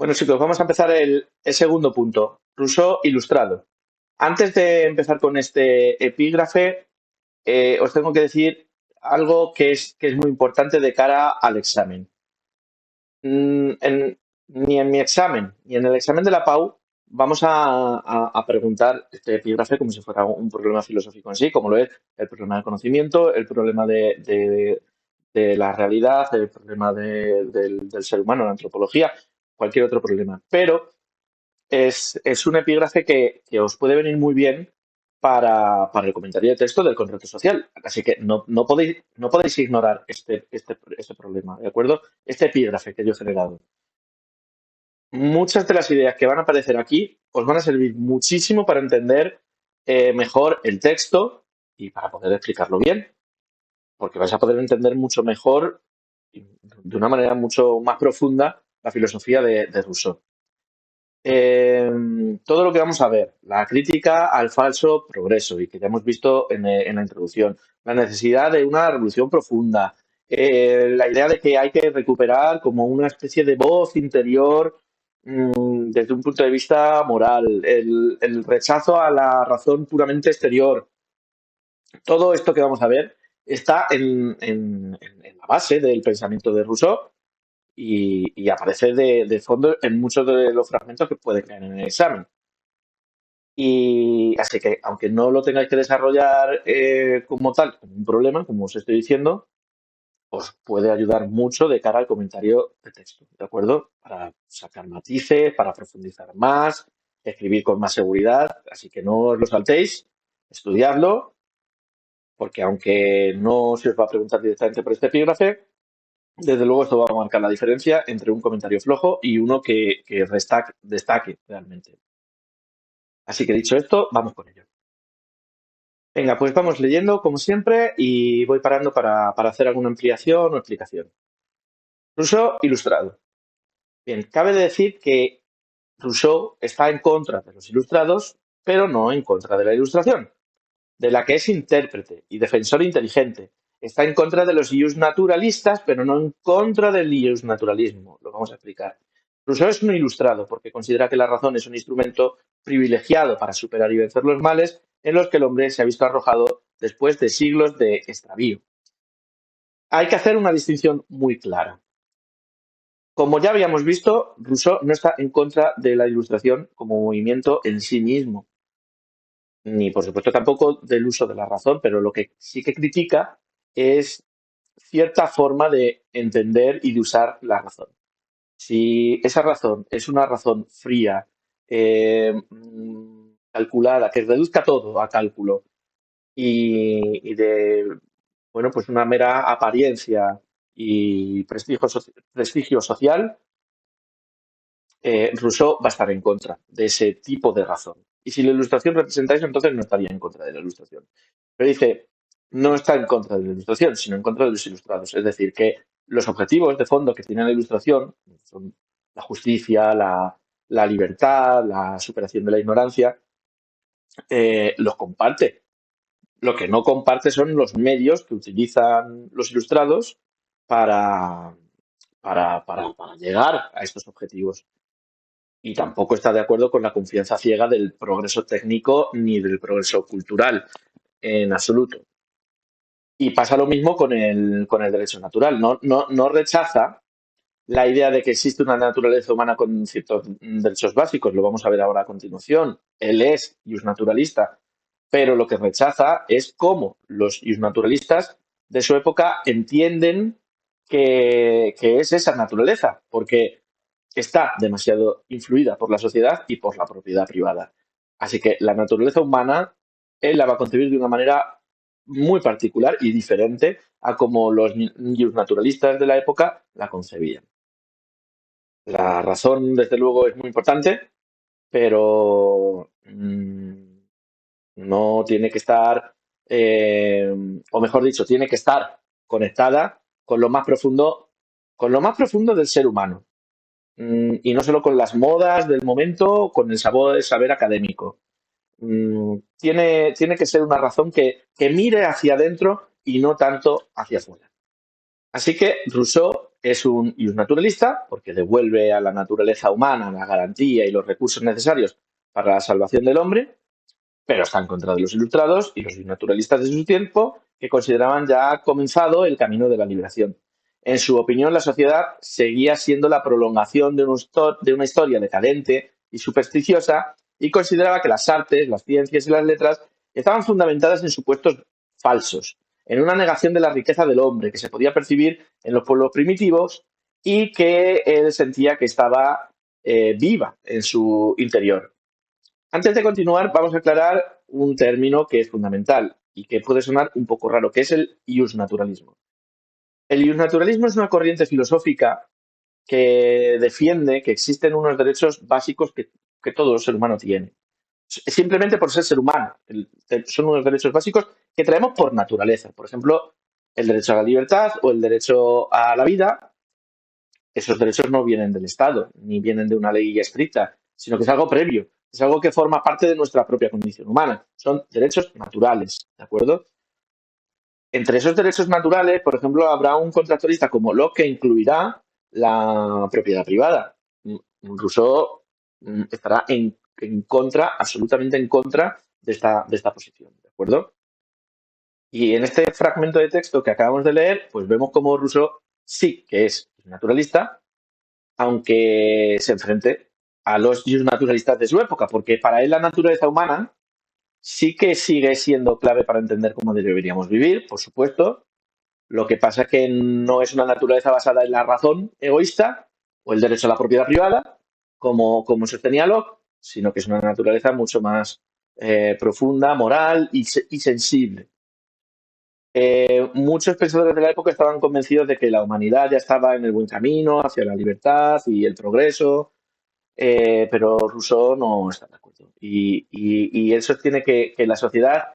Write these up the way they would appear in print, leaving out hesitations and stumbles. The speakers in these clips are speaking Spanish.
Bueno, chicos, vamos a empezar el segundo punto. Rousseau ilustrado. Antes de empezar con este epígrafe, os tengo que decir algo que es muy importante de cara al examen. Ni en mi examen, ni en el examen de la PAU, vamos a preguntar este epígrafe como si fuera un problema filosófico en sí, como lo es el problema del conocimiento, el problema de la realidad, el problema del ser humano, la antropología, cualquier otro problema. Pero es un epígrafe que os puede venir muy bien para el comentario de texto del contrato social. Así que no podéis ignorar este problema, ¿de acuerdo? Este epígrafe que yo he generado. Muchas de las ideas que van a aparecer aquí os van a servir muchísimo para entender mejor el texto y para poder explicarlo bien, porque vais a poder entender mucho mejor y de una manera mucho más profunda la filosofía de Rousseau. Eh, Todo lo que vamos a ver, la crítica al falso progreso y que ya hemos visto en la introducción, la necesidad de una revolución profunda, la idea de que hay que recuperar como una especie de voz interior desde un punto de vista moral, el rechazo a la razón puramente exterior. Todo esto que vamos a ver está en la base del pensamiento de Rousseau y aparece de fondo en muchos de los fragmentos que pueden caer en el examen. Y así que, aunque no lo tengáis que desarrollar como tal, como un problema, como os estoy diciendo, os puede ayudar mucho de cara al comentario de texto, ¿de acuerdo? Para sacar matices, para profundizar más, escribir con más seguridad. Así que no os lo saltéis, estudiadlo, porque aunque no se os va a preguntar directamente por este epígrafe, desde luego esto va a marcar la diferencia entre un comentario flojo y uno que destaque realmente. Así que dicho esto, vamos con ello. Venga, pues vamos leyendo como siempre y voy parando para hacer alguna ampliación o explicación. Rousseau ilustrado. Bien, cabe decir que Rousseau está en contra de los ilustrados, pero no en contra de la ilustración, de la que es intérprete y defensor inteligente. Está en contra de los naturalistas, pero no en contra del naturalismo. Lo vamos a explicar. Rousseau es un ilustrado porque considera que la razón es un instrumento privilegiado para superar y vencer los males en los que el hombre se ha visto arrojado después de siglos de extravío. Hay que hacer una distinción muy clara. Como ya habíamos visto, Rousseau no está en contra de la ilustración como movimiento en sí mismo, ni por supuesto tampoco del uso de la razón, pero lo que sí que critica es cierta forma de entender y de usar la razón. Si esa razón es una razón fría, calculada, que reduzca todo a cálculo y de, bueno, pues una mera apariencia y prestigio social, Rousseau va a estar en contra de ese tipo de razón. Y si la ilustración representa eso, entonces no estaría en contra de la ilustración. Pero dice, no está en contra de la ilustración, sino en contra de los ilustrados. Es decir, que los objetivos de fondo que tiene la ilustración son la justicia, la libertad, la superación de la ignorancia, los comparte. Lo que no comparte son los medios que utilizan los ilustrados para, para llegar a estos objetivos. Y tampoco está de acuerdo con la confianza ciega del progreso técnico ni del progreso cultural en absoluto. Y pasa lo mismo con el derecho natural. No rechaza la idea de que existe una naturaleza humana con ciertos derechos básicos. Lo vamos a ver ahora a continuación. Él es naturalista, pero lo que rechaza es cómo los naturalistas de su época entienden que es esa naturaleza, porque está demasiado influida por la sociedad y por la propiedad privada. Así que la naturaleza humana, él la va a concebir de una manera muy particular y diferente a como los naturalistas de la época la concebían. La razón, desde luego, es muy importante, pero no tiene que estar, o mejor dicho, tiene que estar conectada con lo más profundo del ser humano. Y no solo con las modas del momento, con el saber académico. Tiene que ser una razón que mire hacia adentro y no tanto hacia afuera. Así que Rousseau es un naturalista porque devuelve a la naturaleza humana la garantía y los recursos necesarios para la salvación del hombre, pero está en contra de los ilustrados y los naturalistas de su tiempo, que consideraban ya comenzado el camino de la liberación. En su opinión, la sociedad seguía siendo la prolongación de una historia decadente y supersticiosa, y consideraba que las artes, las ciencias y las letras estaban fundamentadas en supuestos falsos, en una negación de la riqueza del hombre que se podía percibir en los pueblos primitivos y que él sentía que estaba viva en su interior. Antes de continuar, vamos a aclarar un término que es fundamental y que puede sonar un poco raro, que es el iusnaturalismo. El iusnaturalismo es una corriente filosófica que defiende que existen unos derechos básicos que todo ser humano tiene. Simplemente por ser ser humano. Son unos derechos básicos que traemos por naturaleza. Por ejemplo, el derecho a la libertad o el derecho a la vida. Esos derechos no vienen del Estado, ni vienen de una ley estricta, sino que es algo previo, es algo que forma parte de nuestra propia condición humana. Son derechos naturales, ¿de acuerdo? Entre esos derechos naturales, por ejemplo, habrá un contractualista como Locke que incluirá la propiedad privada. Rousseau estará en contra, absolutamente en contra de esta posición, ¿de acuerdo? Y en este fragmento de texto que acabamos de leer, pues vemos cómo Rousseau sí que es naturalista, aunque se enfrente a los naturalistas de su época, porque para él la naturaleza humana sí que sigue siendo clave para entender cómo deberíamos vivir, por supuesto. Lo que pasa es que no es una naturaleza basada en la razón egoísta o el derecho a la propiedad privada, como sostenía Locke, sino que es una naturaleza mucho más profunda, moral y sensible. Muchos pensadores de la época estaban convencidos de que la humanidad ya estaba en el buen camino hacia la libertad y el progreso, pero Rousseau no está de acuerdo. Y él sostiene que la sociedad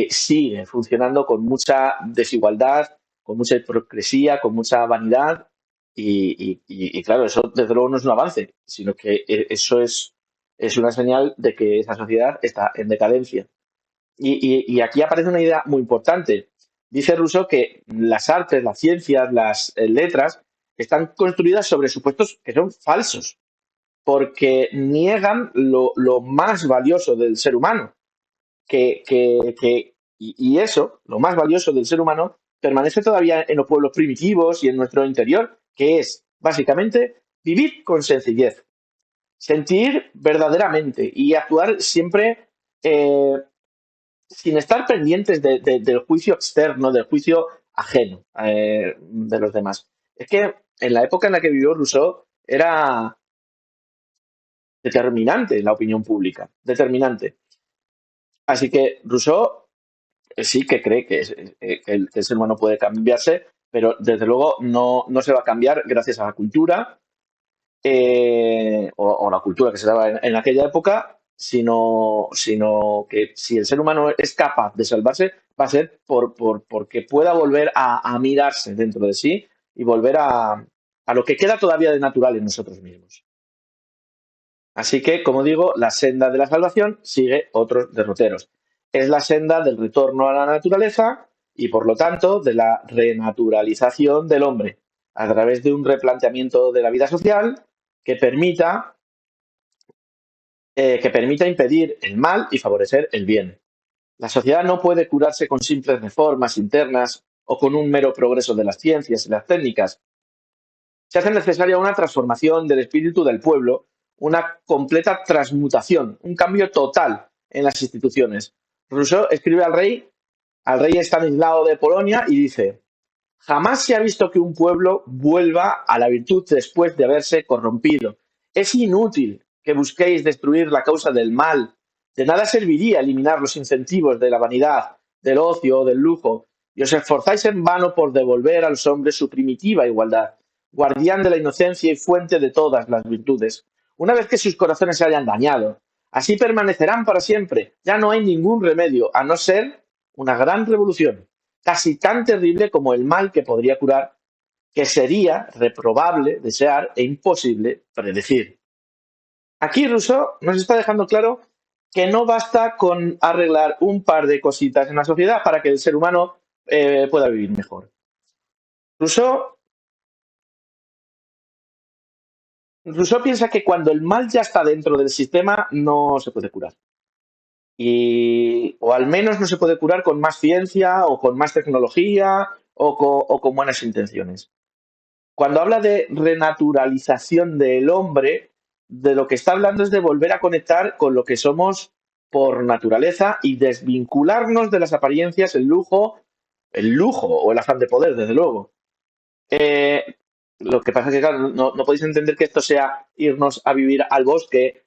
sigue funcionando con mucha desigualdad, con mucha hipocresía, con mucha vanidad. Y claro, eso desde luego no es un avance, sino que eso es una señal de que esa sociedad está en decadencia. Y aquí aparece una idea muy importante. Dice Rousseau que las artes, las ciencias, las letras están construidas sobre supuestos que son falsos porque niegan lo más valioso del ser humano, y eso, lo más valioso del ser humano, permanece todavía en los pueblos primitivos y en nuestro interior, que es básicamente vivir con sencillez, sentir verdaderamente y actuar siempre sin estar pendientes del juicio externo, del juicio ajeno de los demás. Es que en la época en la que vivió Rousseau era determinante la opinión pública, determinante. Así que Rousseau sí que cree que el ser humano puede cambiarse, pero desde luego no se va a cambiar gracias a la cultura o la cultura que se daba en aquella época, sino que si el ser humano es capaz de salvarse, va a ser porque pueda volver a mirarse dentro de sí y volver a lo que queda todavía de natural en nosotros mismos. Así que, como digo, la senda de la salvación sigue otros derroteros. Es la senda del retorno a la naturaleza y, por lo tanto, de la renaturalización del hombre a través de un replanteamiento de la vida social que permita impedir el mal y favorecer el bien. La sociedad no puede curarse con simples reformas internas o con un mero progreso de las ciencias y las técnicas. Se hace necesaria una transformación del espíritu del pueblo, una completa transmutación, un cambio total en las instituciones. Rousseau escribe al rey Estanislao de Polonia, y dice: jamás se ha visto que un pueblo vuelva a la virtud después de haberse corrompido. Es inútil que busquéis destruir la causa del mal. De nada serviría eliminar los incentivos de la vanidad, del ocio o del lujo, y os esforzáis en vano por devolver a los hombres su primitiva igualdad, guardián de la inocencia y fuente de todas las virtudes. Una vez que sus corazones se hayan dañado, así permanecerán para siempre. Ya no hay ningún remedio, a no ser una gran revolución, casi tan terrible como el mal que podría curar, que sería reprobable desear e imposible predecir. Aquí Rousseau nos está dejando claro que no basta con arreglar un par de cositas en la sociedad para que el ser humano pueda vivir mejor. Rousseau Rousseau piensa que cuando el mal ya está dentro del sistema no se puede curar. O al menos no se puede curar con más ciencia o con más tecnología o con buenas intenciones. Cuando habla de renaturalización del hombre, de lo que está hablando es de volver a conectar con lo que somos por naturaleza y desvincularnos de las apariencias, el lujo o el afán de poder, desde luego. Eh, lo que pasa es que, claro, no podéis entender que esto sea irnos a vivir al bosque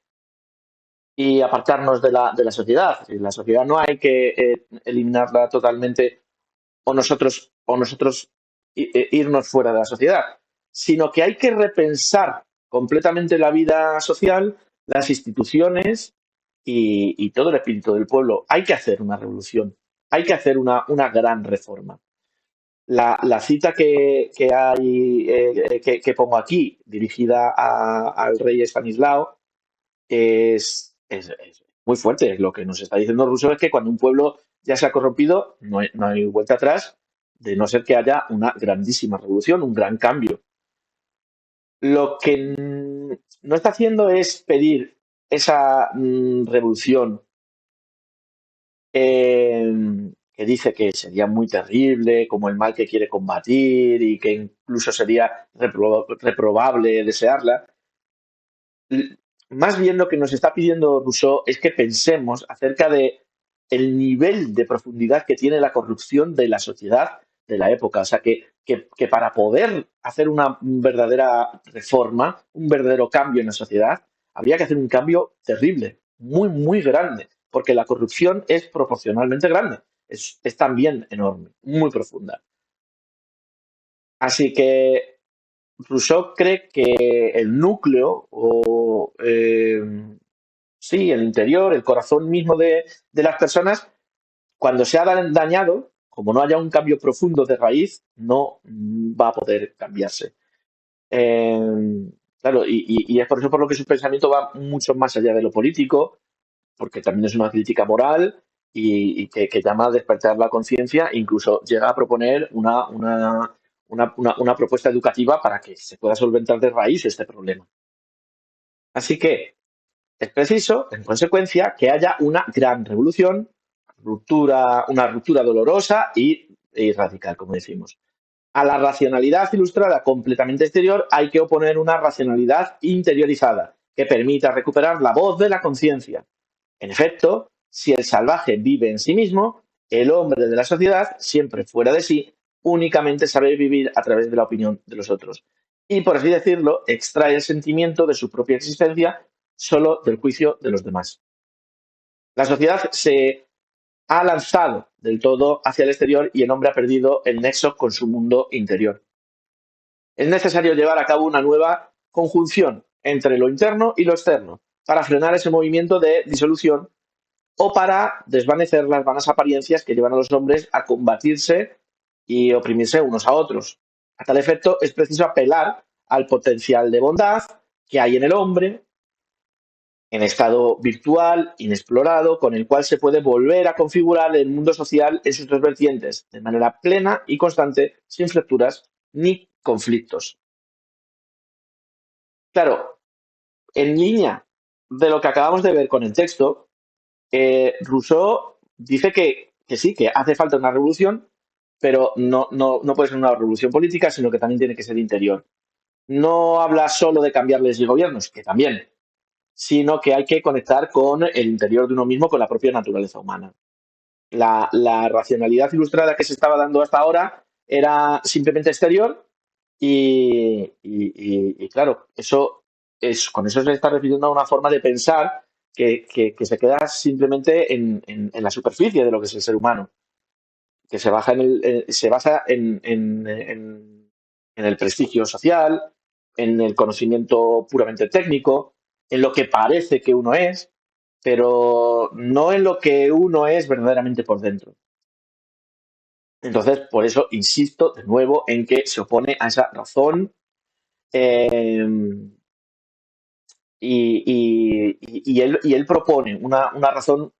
y apartarnos de la sociedad. Y la sociedad no hay que eliminarla totalmente o nosotros irnos fuera de la sociedad, sino que hay que repensar completamente la vida social, las instituciones y todo el espíritu del pueblo. Hay que hacer una revolución, hay que hacer una gran reforma. La cita que pongo aquí, dirigida al rey Estanislao, es muy fuerte. Lo que nos está diciendo Rousseau es que cuando un pueblo ya se ha corrompido, no hay vuelta atrás, de no ser que haya una grandísima revolución, un gran cambio. Lo que no está haciendo es pedir esa revolución que dice que sería muy terrible, como el mal que quiere combatir y que incluso sería reprobable desearla. Más bien lo que nos está pidiendo Rousseau es que pensemos acerca de el nivel de profundidad que tiene la corrupción de la sociedad de la época. O sea, que para poder hacer una verdadera reforma, un verdadero cambio en la sociedad, habría que hacer un cambio terrible, muy, muy grande, porque la corrupción es proporcionalmente grande, es también enorme, muy profunda. Así que Rousseau cree que el núcleo o sí, el interior, el corazón mismo de las personas, cuando se ha dañado, como no haya un cambio profundo de raíz, no va a poder cambiarse. Claro, y es por eso por lo que su pensamiento va mucho más allá de lo político, porque también es una crítica moral y que llama a despertar la conciencia, incluso llega a proponer una propuesta educativa para que se pueda solventar de raíz este problema. Así que es preciso, en consecuencia, que haya una gran revolución, una ruptura dolorosa y radical, como decimos. A la racionalidad ilustrada completamente exterior hay que oponer una racionalidad interiorizada que permita recuperar la voz de la conciencia. En efecto, si el salvaje vive en sí mismo, el hombre de la sociedad, siempre fuera de sí, únicamente sabe vivir a través de la opinión de los otros. Y, por así decirlo, extrae el sentimiento de su propia existencia solo del juicio de los demás. La sociedad se ha lanzado del todo hacia el exterior y el hombre ha perdido el nexo con su mundo interior. Es necesario llevar a cabo una nueva conjunción entre lo interno y lo externo para frenar ese movimiento de disolución o para desvanecer las vanas apariencias que llevan a los hombres a combatirse y oprimirse unos a otros. A tal efecto, es preciso apelar al potencial de bondad que hay en el hombre, en estado virtual, inexplorado, con el cual se puede volver a configurar el mundo social en sus dos vertientes, de manera plena y constante, sin fracturas ni conflictos. Claro, en línea de lo que acabamos de ver con el texto, Rousseau dice que sí, que hace falta una revolución, pero no puede ser una revolución política, sino que también tiene que ser interior. No habla solo de cambiar leyes y gobiernos, que también, sino que hay que conectar con el interior de uno mismo, con la propia naturaleza humana. La racionalidad ilustrada que se estaba dando hasta ahora era simplemente exterior y claro, con eso se está refiriendo a una forma de pensar que se queda simplemente en la superficie de lo que es el ser humano, que se basa en el prestigio social, en el conocimiento puramente técnico, en lo que parece que uno es, pero no en lo que uno es verdaderamente por dentro. Entonces, por eso insisto de nuevo en que se opone a esa razón eh, y él propone una razón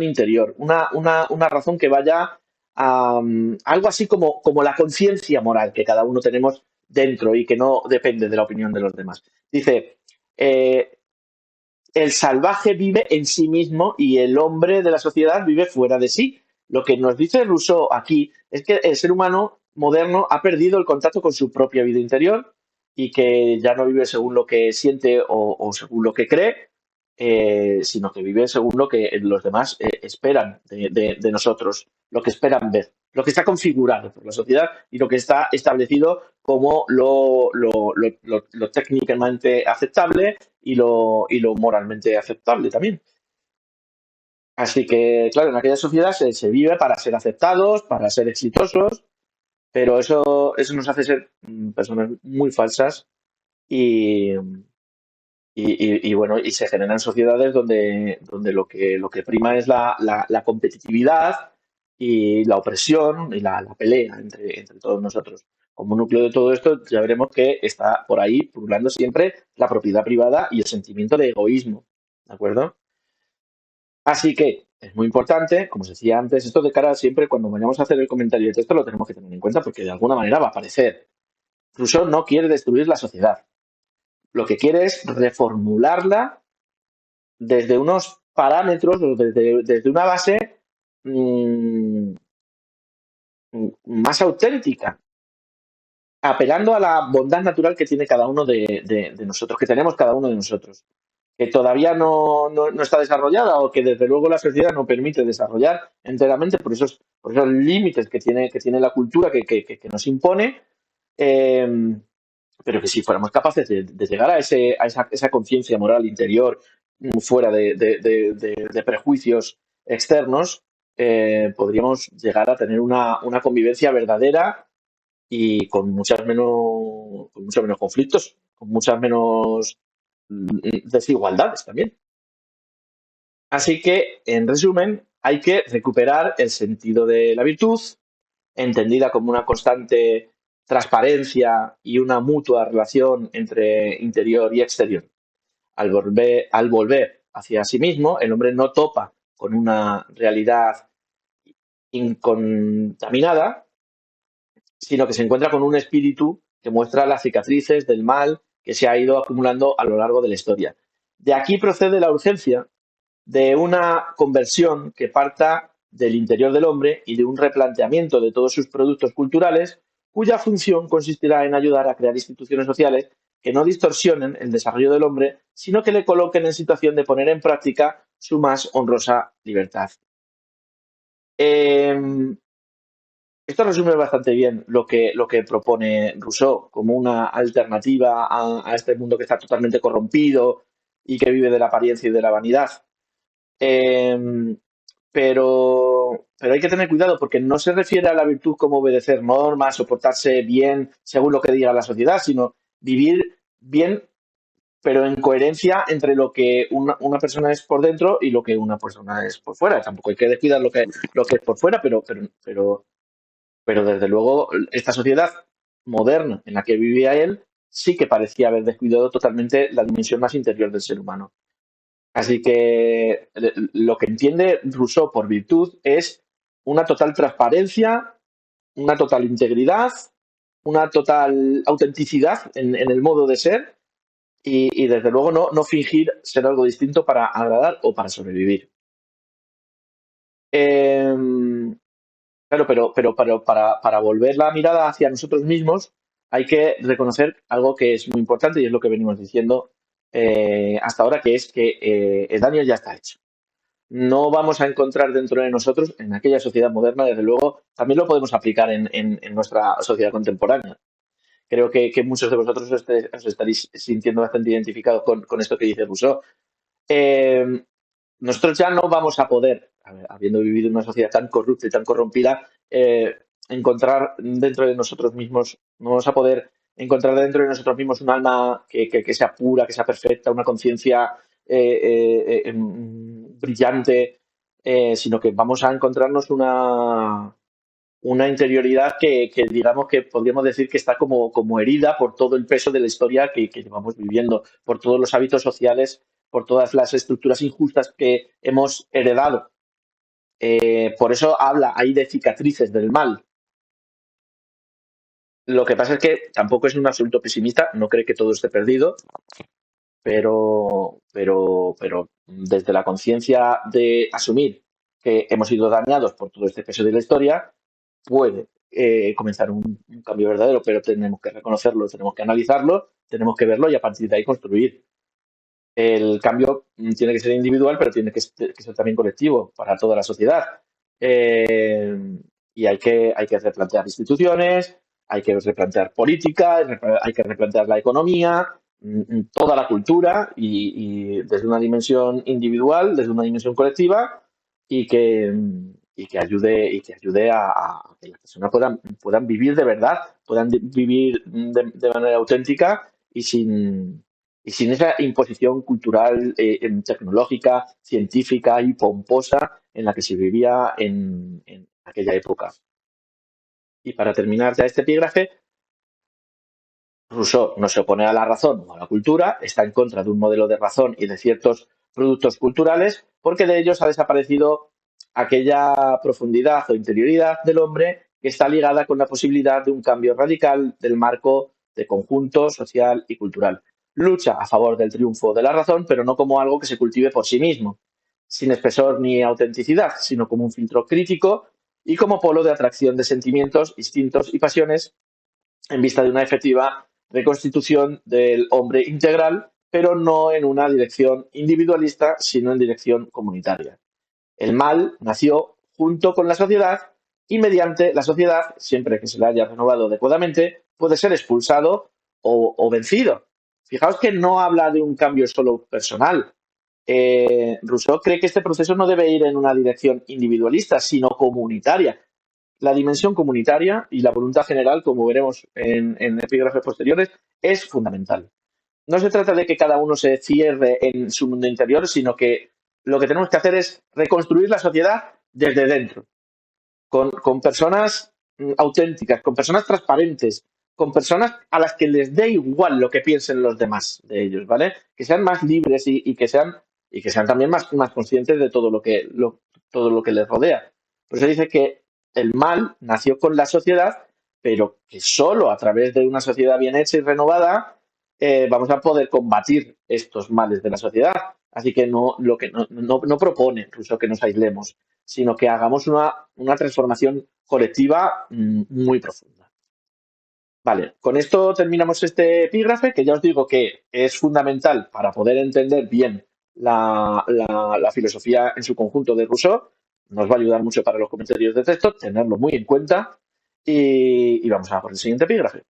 interior, una razón que vaya a algo así como la conciencia moral que cada uno tenemos dentro y que no depende de la opinión de los demás. Dice, eh, el salvaje vive en sí mismo y el hombre de la sociedad vive fuera de sí. Lo que nos dice Rousseau aquí es que el ser humano moderno ha perdido el contacto con su propia vida interior y que ya no vive según lo que siente o según lo que cree, sino que vive según lo que los demás esperan de nosotros, lo que esperan ver, lo que está configurado por la sociedad y lo que está establecido como lo técnicamente aceptable y lo moralmente aceptable también. Así que, claro, en aquella sociedad se vive para ser aceptados, para ser exitosos, pero eso nos hace ser personas muy falsas y, bueno, y se generan sociedades donde lo que prima es la competitividad y la opresión y la pelea entre todos nosotros. Como núcleo de todo esto, ya veremos que está por ahí pululando siempre la propiedad privada y el sentimiento de egoísmo. ¿De acuerdo? Así que es muy importante, como os decía antes, esto de cara siempre cuando vayamos a hacer el comentario de texto lo tenemos que tener en cuenta porque de alguna manera va a aparecer. Rousseau no quiere destruir la sociedad. Lo que quiere es reformularla desde unos parámetros, desde una base mm, más auténtica, apelando a la bondad natural que tiene cada uno de nosotros, que tenemos cada uno de nosotros, que todavía no está desarrollada o que desde luego la sociedad no permite desarrollar enteramente por esos límites que tiene la cultura que nos impone, eh, pero que si fuéramos capaces de llegar a esa conciencia moral interior, fuera de prejuicios externos, podríamos llegar a tener una convivencia verdadera y con muchos menos conflictos, con muchas menos desigualdades también. Así que, en resumen, hay que recuperar el sentido de la virtud, entendida como una constante transparencia y una mutua relación entre interior y exterior. Al volver hacia sí mismo, el hombre no topa con una realidad incontaminada, sino que se encuentra con un espíritu que muestra las cicatrices del mal que se ha ido acumulando a lo largo de la historia. De aquí procede la urgencia de una conversión que parta del interior del hombre y de un replanteamiento de todos sus productos culturales, cuya función consistirá en ayudar a crear instituciones sociales que no distorsionen el desarrollo del hombre, sino que le coloquen en situación de poner en práctica su más honrosa libertad. Eh, Esto resume bastante bien lo que propone Rousseau como una alternativa a este mundo que está totalmente corrompido y que vive de la apariencia y de la vanidad. Eh, pero hay que tener cuidado porque no se refiere a la virtud como obedecer normas o portarse bien según lo que diga la sociedad, sino vivir bien, pero en coherencia entre lo que una persona es por dentro y lo que una persona es por fuera. Tampoco hay que descuidar lo que es por fuera, pero desde luego esta sociedad moderna en la que vivía él sí que parecía haber descuidado totalmente la dimensión más interior del ser humano. Así que lo que entiende Rousseau por virtud es una total transparencia, una total integridad, una total autenticidad en el modo de ser y desde luego no fingir ser algo distinto para agradar o para sobrevivir. Em, Claro, pero para volver la mirada hacia nosotros mismos hay que reconocer algo que es muy importante y es lo que venimos diciendo hasta ahora, que es que el daño ya está hecho. No vamos a encontrar dentro de nosotros, en aquella sociedad moderna, desde luego, también lo podemos aplicar en nuestra sociedad contemporánea. Creo que muchos de vosotros os estaréis sintiendo bastante identificados con esto que dice Rousseau. Eh, Nosotros ya no vamos a poder, habiendo vivido en una sociedad tan corrupta y tan corrompida, encontrar dentro de nosotros mismos, no vamos a poder encontrar dentro de nosotros mismos un alma que sea pura, que sea perfecta, una conciencia brillante, sino que vamos a encontrarnos una interioridad que digamos que podríamos decir que está como herida por todo el peso de la historia que llevamos viviendo, por todos los hábitos sociales, por todas las estructuras injustas que hemos heredado. Por eso habla ahí de cicatrices del mal. Lo que pasa es que tampoco es un absoluto pesimista, no cree que todo esté perdido, pero desde la conciencia de asumir que hemos sido dañados por todo este peso de la historia, puede comenzar un cambio verdadero, pero tenemos que reconocerlo, tenemos que analizarlo, tenemos que verlo y a partir de ahí construir. El cambio tiene que ser individual, pero tiene que ser también colectivo para toda la sociedad. Eh, y hay que replantear instituciones, hay que replantear política, hay que replantear la economía, toda la cultura y desde una dimensión individual, desde una dimensión colectiva y que, y que ayude a que las personas puedan vivir de verdad, puedan vivir de manera auténtica y sin esa imposición cultural, tecnológica, científica y pomposa en la que se vivía en aquella época. Y para terminar ya este epígrafe, Rousseau no se opone a la razón o a la cultura, está en contra de un modelo de razón y de ciertos productos culturales, porque de ellos ha desaparecido aquella profundidad o interioridad del hombre que está ligada con la posibilidad de un cambio radical del marco de conjunto social y cultural. Lucha a favor del triunfo de la razón, pero no como algo que se cultive por sí mismo, sin espesor ni autenticidad, sino como un filtro crítico y como polo de atracción de sentimientos, instintos y pasiones en vista de una efectiva reconstitución del hombre integral, pero no en una dirección individualista, sino en dirección comunitaria. El mal nació junto con la sociedad y mediante la sociedad, siempre que se la haya renovado adecuadamente, puede ser expulsado o vencido. Fijaos que no habla de un cambio solo personal. Rousseau cree que este proceso no debe ir en una dirección individualista, sino comunitaria. La dimensión comunitaria y la voluntad general, como veremos en epígrafes posteriores, es fundamental. No se trata de que cada uno se cierre en su mundo interior, sino que lo que tenemos que hacer es reconstruir la sociedad desde dentro, con personas auténticas, con personas transparentes, con personas a las que les dé igual lo que piensen los demás de ellos, ¿vale? Que sean más libres y que sean también más conscientes de todo lo que les rodea. Por eso dice que el mal nació con la sociedad, pero que solo a través de una sociedad bien hecha y renovada vamos a poder combatir estos males de la sociedad. Así que no propone incluso que nos aislemos, sino que hagamos una transformación colectiva muy profunda. Vale, con esto terminamos este epígrafe, que ya os digo que es fundamental para poder entender bien la filosofía en su conjunto de Rousseau. Nos va a ayudar mucho para los comentarios de texto, tenerlo muy en cuenta y vamos a por el siguiente epígrafe.